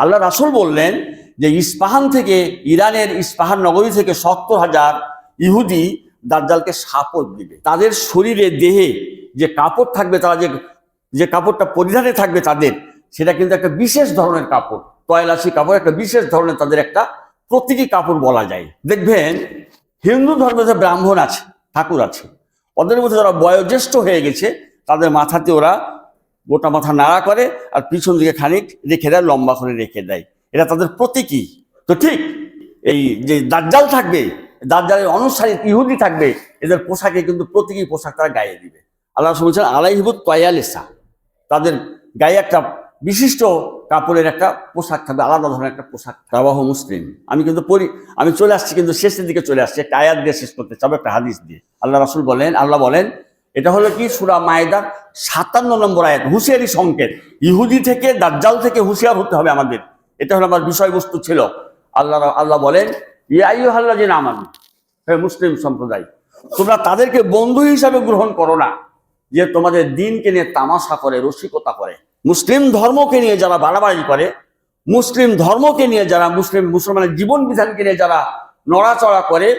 আল্লাহ রাসূল বললেন যে ইস্পাহান থেকে, ইরানের ইস্পাহান নগরী থেকে 70,000 ইহুদি দাজ্জালকে শাপথ দিবে। তাদের শরীরে দেহে যে কাপড় থাকবে, তারা যে কাপড়টা পরিধানে থাকবে তাদের, সেটা কিন্তু একটা বিশেষ ধরনের কাপড়, তয়লাসি কাপড়, একটা বিশেষ ধরনের তাদের একটা প্রতীকী কাপড় বলা যায়। দেখবেন হিন্দু ধর্মে ব্রাহ্মণ আছে, ঠাকুর আছে, ওদের মধ্যে যারা বয়োজ্যেষ্ঠ হয়ে গেছে তাদের মাথাতে ওরা গোটা মাথা নাড়া করে আর পিছন দিকে খানিক রেখে দেয়, লম্বা করে রেখে দেয়, এটা তাদের প্রতীকী। তো ঠিক এই যে দাজ্জাল থাকবে, দাজ্জালের অনুসারী ইহুদি থাকবে, এদের পোশাকে কিন্তু প্রতীকী পোশাক তারা গায়ে দিবে। আল্লাহ রাসূল বলছেন আলাইহিবুত তয়ালিসা, তাদের গায়ে একটা বিশিষ্ট কাপড়ের একটা পোশাক থাকবে, আলাদা ধরনের একটা পোশাক। রাওয়াহু মুসলিম। আমি চলে আসছি, কিন্তু শেষের দিকে চলে আসছি, একটা আয়াত দিয়ে শেষ করতে চাবো, একটা হাদিস দিয়ে। আল্লাহ বলেন, এটা হলো কি সূরা মায়েদার 57 নম্বর আয়াত, হুঁশিয়ারি সংকেত। ইহুদি থেকে, দাজ্জাল থেকে হুঁশিয়ার হতে হবে আমাদের, এটা হলো আমার বিষয়বস্তু ছিল। আল্লাহ বলেন, ইয়া আইয়ুহাল্লাযীনা আমানু, হে মুসলিম সম্প্রদায়, তোমরা তাদেরকে বন্ধু হিসাবে গ্রহণ করো না যে তোমাদের দিনকে নিয়ে তামাশা করে, রসিকতা করে। মুসলিম ধর্মকে নিয়ে যারা বাড়াবাড়ি করে, মুসলিম ধর্মকে নিয়ে যারা, মুসলমানের জীবন বিধানকে নিয়ে যারা নড়াচড়া করে,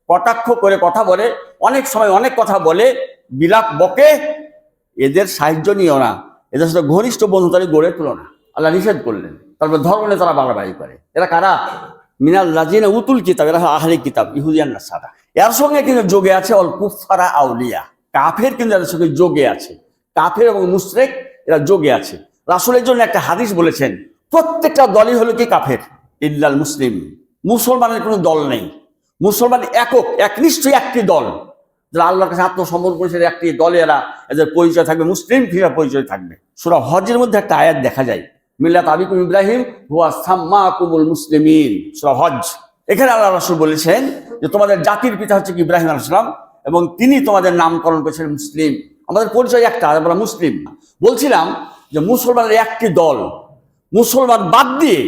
কটাক্ষ করে কথা বলে, অনেক সময় অনেক কথা বলে, বিলাপ বকে, এদের সাহায্য নিও না, এদের সাথে ঘনিষ্ঠ বন্ধুতারি গড়ে তুলো না, আল্লাহ নিষেধ করলেন। তারপর ধর্ম নিয়ে তারা বাড়াবাড়ি করে। এরা কারা? মিনাল লাযিনা উতুল কিতাব, এরা আহলে কিতাব, ইহুদিয়ান নাসারা। এর সঙ্গে কিন্তু যোগে আছে অল কুফারা আউলিয়া, কাফের কিন্তু এদের সঙ্গে যোগে আছে, কাফের এবং মুশরিক এরা যোগে আছে। রাসূলের জন্য একটা হাদিস বলেছেন, প্রত্যেকটা দলই হলো কি কাফের, ইল্লাল মুসলিম। মুসলমানের কোনো দল নেই, মুসলমান একক, একনিষ্ঠই একটি দল, যারা আল্লাহর কাছে আত্মসমর্পণ করেছে, একটি দলে এদের পরিচয় থাকবে, মুসলিম ফিরা পরিচয় থাকবে। সূরা হজের মধ্যে একটা আয়াত দেখা যায়, মিল্লাত আবিকুম ইব্রাহিম হুয়া সাম্মাকুমুল মুসলিমিন, সূরা হজ। এখানে আল্লাহ রাসূল বলেছেন যে তোমাদের জাতির পিতা হচ্ছে কি ইব্রাহিম আলাইহিস সালাম, এবং তিনি তোমাদের নামকরণ করেছেন মুসলিম। আমাদের পরিচয় একটা, আমরা মুসলিম। বলছিলাম যে মুসলমানের একটি দল, মুসলমান বাদ দিয়ে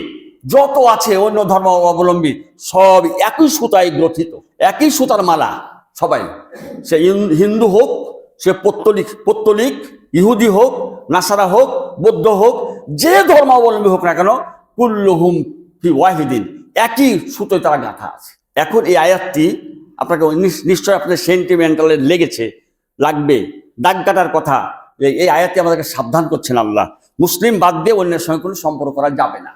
যত আছে অন্য ধর্ম অবলম্বী, সব একই সুতায় গ্রথিত, একই সুতার মালা সবাই। সে হিন্দু হোক, সে পত্তলিক, ইহুদি হোক, নাসারা হোক, বৌদ্ধ হোক, যে ধর্মাবলম্বী হোক না কেন, কুল্লুহুম ফি ওয়াহিদিন, একই সুতোয় তারা গাঁথা আছে। এখন এই আয়াতটি আপনাকে নিশ্চয় আপনার সেন্টিমেন্টালে লাগবে, দাগ কাটার কথা। এই আয়াতটি আমাদেরকে সাবধান করছেন আল্লাহ, মুসলিম বাদ দিয়ে অন্যের সঙ্গে কোনো সম্পর্ক করা যাবে না।